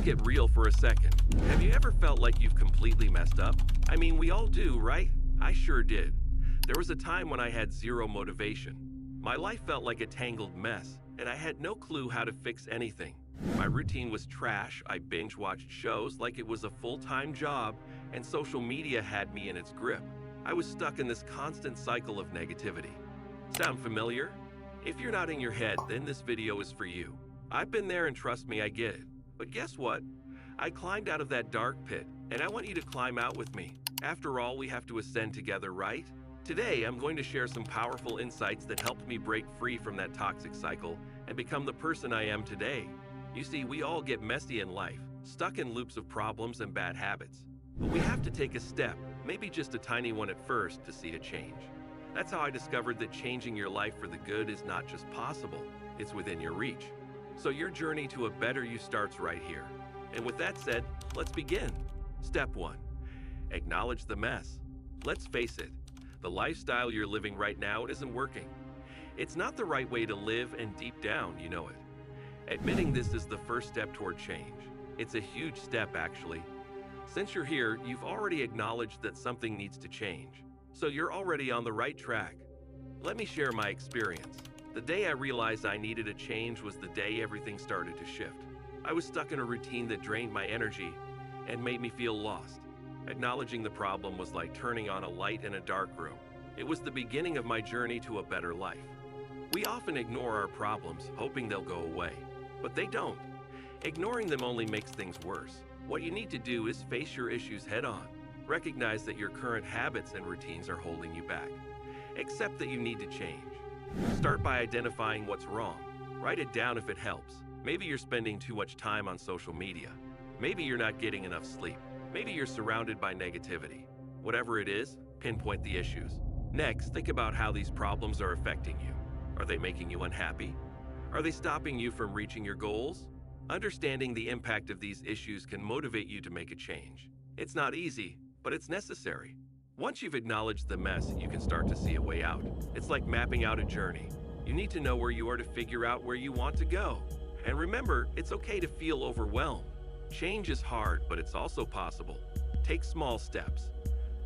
get real for a second. Have you ever felt like you've completely messed up? I mean, we all do, right? I sure did. There was a time when I had zero motivation. My life felt like a tangled mess, and I had no clue how to fix anything. My routine was trash. I binge-watched shows like it was a full-time job, and social media had me in its grip. I was stuck in this constant cycle of negativity. Sound familiar? If you're nodding your head, then this video is for you. I've been there, and trust me, I get it. But guess what? I climbed out of that dark pit, and I want you to climb out with me. After all, we have to ascend together, right? Today, I'm going to share some powerful insights that helped me break free from that toxic cycle and become the person I am today. You see, we all get messy in life, stuck in loops of problems and bad habits. But we have to take a step, maybe just a tiny one at first, to see a change. That's how I discovered that changing your life for the good is not just possible, it's within your reach. So your journey to a better you starts right here. And with that said, let's begin. Step 1. Acknowledge the mess. Let's face it, the lifestyle you're living right now isn't working. It's not the right way to live, and deep down, you know it. Admitting this is the first step toward change. It's a huge step, actually. Since you're here, you've already acknowledged that something needs to change. So you're already on the right track. Let me share my experience. The day I realized I needed a change was the day everything started to shift. I was stuck in a routine that drained my energy and made me feel lost. Acknowledging the problem was like turning on a light in a dark room. It was the beginning of my journey to a better life. We often ignore our problems, hoping they'll go away, but they don't. Ignoring them only makes things worse. What you need to do is face your issues head on. Recognize that your current habits and routines are holding you back. Accept that you need to change. Start by identifying what's wrong. Write it down if it helps. Maybe you're spending too much time on social media. Maybe you're not getting enough sleep. Maybe you're surrounded by negativity. Whatever it is, pinpoint the issues. Next, think about how these problems are affecting you. Are they making you unhappy? Are they stopping you from reaching your goals? Understanding the impact of these issues can motivate you to make a change. It's not easy, but it's necessary. Once you've acknowledged the mess, you can start to see a way out. It's like mapping out a journey. You need to know where you are to figure out where you want to go. And remember, it's okay to feel overwhelmed. Change is hard, but it's also possible. Take small steps.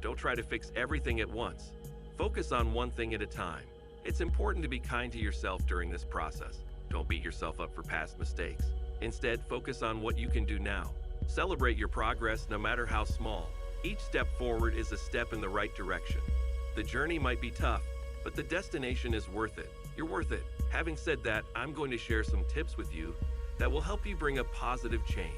Don't try to fix everything at once. Focus on one thing at a time. It's important to be kind to yourself during this process. Don't beat yourself up for past mistakes. Instead, focus on what you can do now. Celebrate your progress, no matter how small. Each step forward is a step in the right direction. The journey might be tough, but the destination is worth it. You're worth it. Having said that, I'm going to share some tips with you that will help you bring a positive change.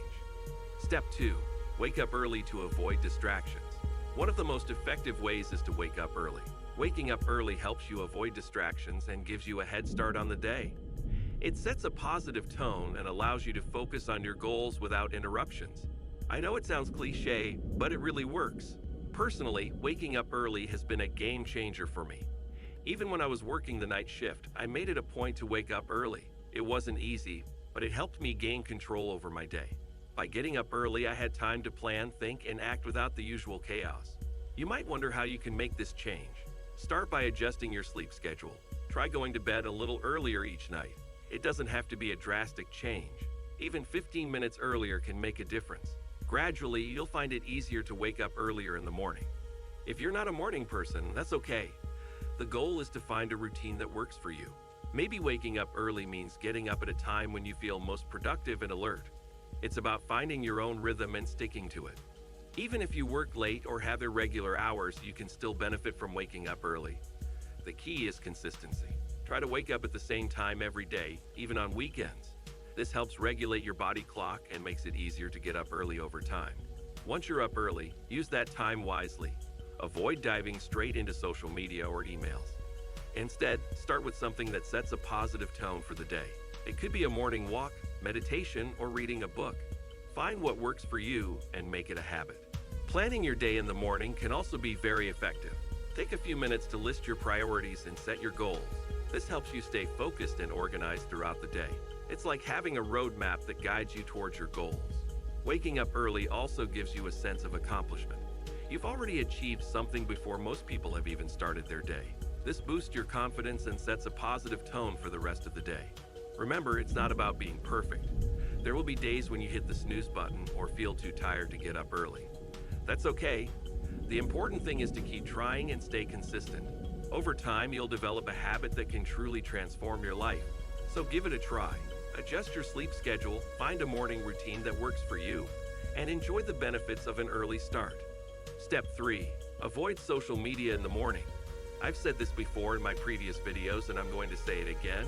Step 2. Wake up early to avoid distractions. One of the most effective ways is to wake up early. Waking up early helps you avoid distractions and gives you a head start on the day. It sets a positive tone and allows you to focus on your goals without interruptions. I know it sounds cliche, but it really works. Personally, waking up early has been a game changer for me. Even when I was working the night shift, I made it a point to wake up early. It wasn't easy, but it helped me gain control over my day. By getting up early, I had time to plan, think, and act without the usual chaos. You might wonder how you can make this change. Start by adjusting your sleep schedule. Try going to bed a little earlier each night. It doesn't have to be a drastic change. Even 15 minutes earlier can make a difference. Gradually, you'll find it easier to wake up earlier in the morning. If you're not a morning person, that's okay. The goal is to find a routine that works for you. Maybe waking up early means getting up at a time when you feel most productive and alert. It's about finding your own rhythm and sticking to it. Even if you work late or have irregular hours, you can still benefit from waking up early. The key is consistency. Try to wake up at the same time every day, even on weekends. This helps regulate your body clock and makes it easier to get up early over time. Once you're up early, use that time wisely. Avoid diving straight into social media or emails. Instead, start with something that sets a positive tone for the day. It could be a morning walk, meditation, or reading a book. Find what works for you and make it a habit. Planning your day in the morning can also be very effective. Take a few minutes to list your priorities and set your goals. This helps you stay focused and organized throughout the day. It's like having a roadmap that guides you towards your goals. Waking up early also gives you a sense of accomplishment. You've already achieved something before most people have even started their day. This boosts your confidence and sets a positive tone for the rest of the day. Remember, it's not about being perfect. There will be days when you hit the snooze button or feel too tired to get up early. That's okay. The important thing is to keep trying and stay consistent. Over time, you'll develop a habit that can truly transform your life. So give it a try. Adjust your sleep schedule, find a morning routine that works for you, and enjoy the benefits of an early start. Step 3. Avoid social media in the morning. I've said this before in my previous videos, and I'm going to say it again.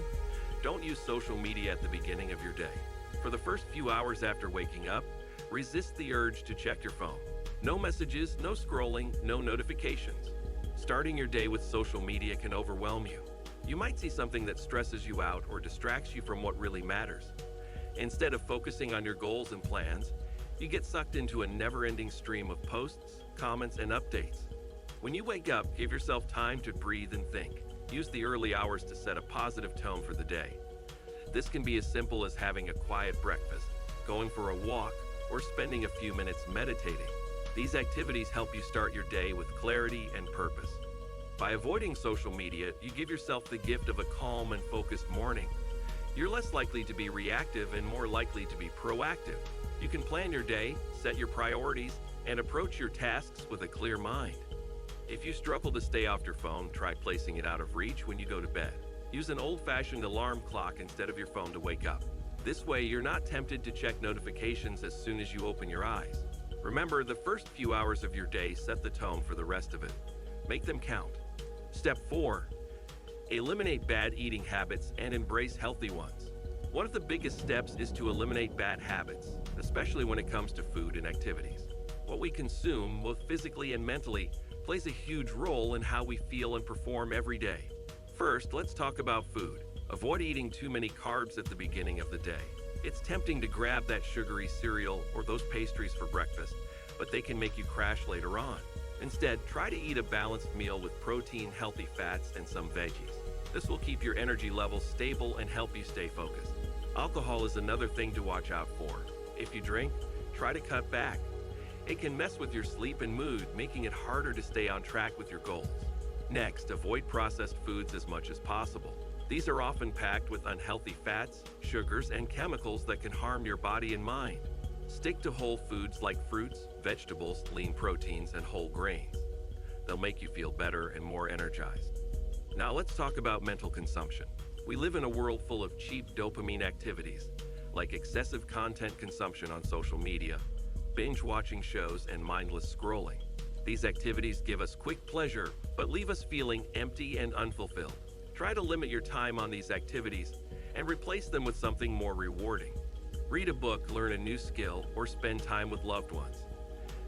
Don't use social media at the beginning of your day. For the first few hours after waking up, resist the urge to check your phone. No messages, no scrolling, no notifications. Starting your day with social media can overwhelm you. You might see something that stresses you out or distracts you from what really matters. Instead of focusing on your goals and plans, you get sucked into a never-ending stream of posts, comments, and updates. When you wake up, give yourself time to breathe and think. Use the early hours to set a positive tone for the day. This can be as simple as having a quiet breakfast, going for a walk, or spending a few minutes meditating. These activities help you start your day with clarity and purpose. By avoiding social media, you give yourself the gift of a calm and focused morning. You're less likely to be reactive and more likely to be proactive. You can plan your day, set your priorities, and approach your tasks with a clear mind. If you struggle to stay off your phone, try placing it out of reach when you go to bed. Use an old-fashioned alarm clock instead of your phone to wake up. This way, you're not tempted to check notifications as soon as you open your eyes. Remember, the first few hours of your day set the tone for the rest of it. Make them count. Step 4. Eliminate bad eating habits and embrace healthy ones. One of the biggest steps is to eliminate bad habits, especially when it comes to food and activities. What we consume, both physically and mentally, plays a huge role in how we feel and perform every day. First, let's talk about food. Avoid eating too many carbs at the beginning of the day. It's tempting to grab that sugary cereal or those pastries for breakfast, but they can make you crash later on. Instead, try to eat a balanced meal with protein, healthy fats, and some veggies. This will keep your energy levels stable and help you stay focused. Alcohol is another thing to watch out for. If you drink, try to cut back. It can mess with your sleep and mood, making it harder to stay on track with your goals. Next, avoid processed foods as much as possible. These are often packed with unhealthy fats, sugars, and chemicals that can harm your body and mind. Stick to whole foods like fruits, vegetables, lean proteins, and whole grains. They'll make you feel better and more energized. Now let's talk about mental consumption. We live in a world full of cheap dopamine activities, like excessive content consumption on social media, binge-watching shows, and mindless scrolling. These activities give us quick pleasure, but leave us feeling empty and unfulfilled. Try to limit your time on these activities and replace them with something more rewarding. Read a book, learn a new skill, or spend time with loved ones.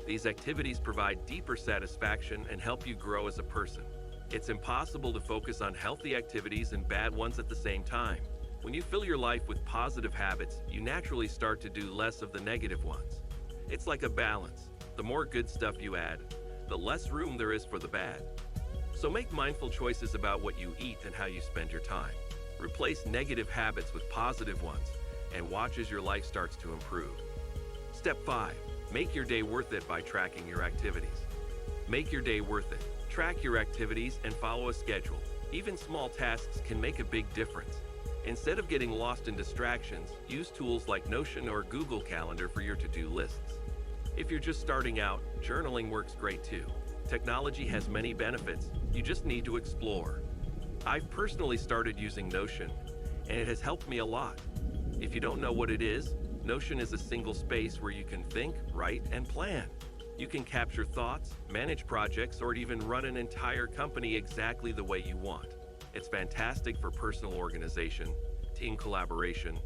These activities provide deeper satisfaction and help you grow as a person. It's impossible to focus on healthy activities and bad ones at the same time. When you fill your life with positive habits, you naturally start to do less of the negative ones. It's like a balance. The more good stuff you add, the less room there is for the bad. So make mindful choices about what you eat and how you spend your time. Replace negative habits with positive ones, and watch as your life starts to improve. Step 5. Make your day worth it by tracking your activities. Make your day worth it. Track your activities and follow a schedule. Even small tasks can make a big difference. Instead of getting lost in distractions, use tools like Notion or Google Calendar for your to-do lists. If you're just starting out, journaling works great too. Technology has many benefits, you just need to explore. I've personally started using Notion, and it has helped me a lot. If you don't know what it is, Notion is a single space where you can think, write, and plan. You can capture thoughts, manage projects, or even run an entire company exactly the way you want. It's fantastic for personal organization, team collaboration,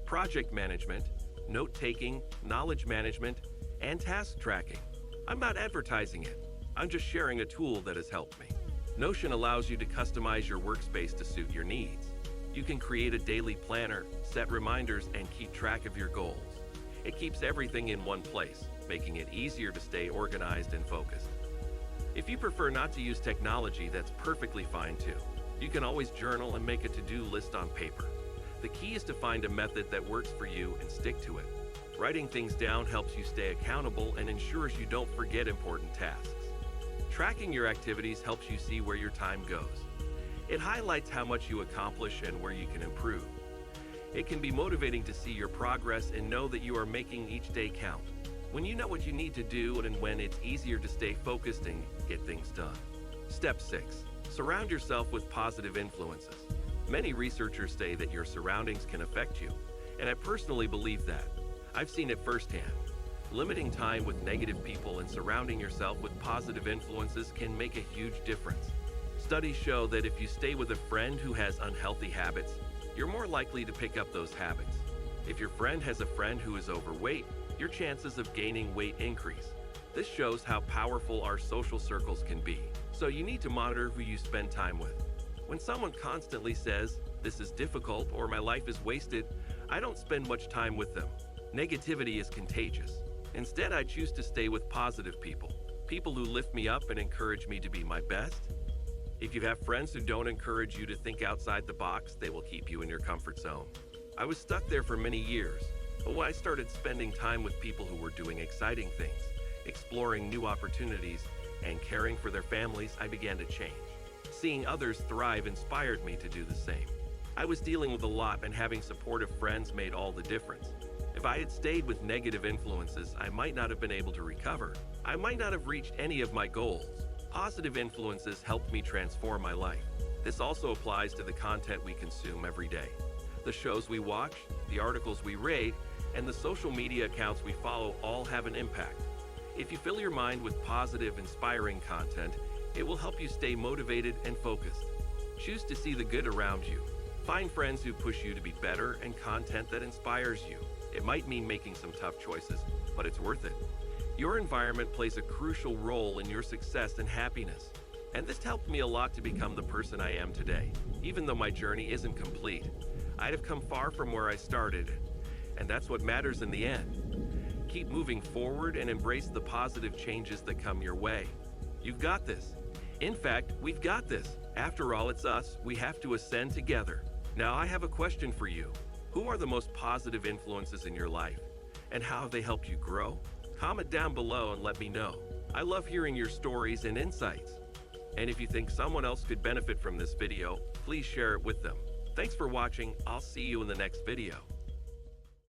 project management, note-taking, knowledge management, and task tracking. I'm not advertising it. I'm just sharing a tool that has helped me. Notion allows you to customize your workspace to suit your needs. You can create a daily planner, set reminders, and keep track of your goals. It keeps everything in one place, making it easier to stay organized and focused. If you prefer not to use technology, that's perfectly fine too. You can always journal and make a to-do list on paper. The key is to find a method that works for you and stick to it. Writing things down helps you stay accountable and ensures you don't forget important tasks. Tracking your activities helps you see where your time goes. It highlights how much you accomplish and where you can improve. It can be motivating to see your progress and know that you are making each day count. When you know what you need to do and when it's easier to stay focused and get things done. Step 6. Surround yourself with positive influences. Many researchers say that your surroundings can affect you, and I personally believe that. I've seen it firsthand. Limiting time with negative people and surrounding yourself with positive influences can make a huge difference. Studies show that if you stay with a friend who has unhealthy habits, you're more likely to pick up those habits. If your friend has a friend who is overweight, your chances of gaining weight increase. This shows how powerful our social circles can be. So you need to monitor who you spend time with. When someone constantly says, "This is difficult" or "My life is wasted," I don't spend much time with them. Negativity is contagious. Instead, I choose to stay with positive people, people who lift me up and encourage me to be my best. If you have friends who don't encourage you to think outside the box, they will keep you in your comfort zone. I was stuck there for many years, but when I started spending time with people who were doing exciting things, exploring new opportunities, and caring for their families, I began to change. Seeing others thrive inspired me to do the same. I was dealing with a lot, and having supportive friends made all the difference. If I had stayed with negative influences, I might not have been able to recover. I might not have reached any of my goals. Positive influences helped me transform my life. This also applies to the content we consume every day. The shows we watch, the articles we read, and the social media accounts we follow all have an impact. If you fill your mind with positive, inspiring content, it will help you stay motivated and focused. Choose to see the good around you. Find friends who push you to be better and content that inspires you. It might mean making some tough choices, but it's worth it. Your environment plays a crucial role in your success and happiness. And this helped me a lot to become the person I am today. Even though my journey isn't complete, I'd have come far from where I started, and that's what matters in the end. Keep moving forward and embrace the positive changes that come your way. You've got this. In fact, we've got this. After all, it's us. We have to ascend together. Now, I have a question for you. Who are the most positive influences in your life? And how have they helped you grow? Comment down below and let me know. I love hearing your stories and insights. And if you think someone else could benefit from this video, please share it with them. Thanks for watching. I'll see you in the next video.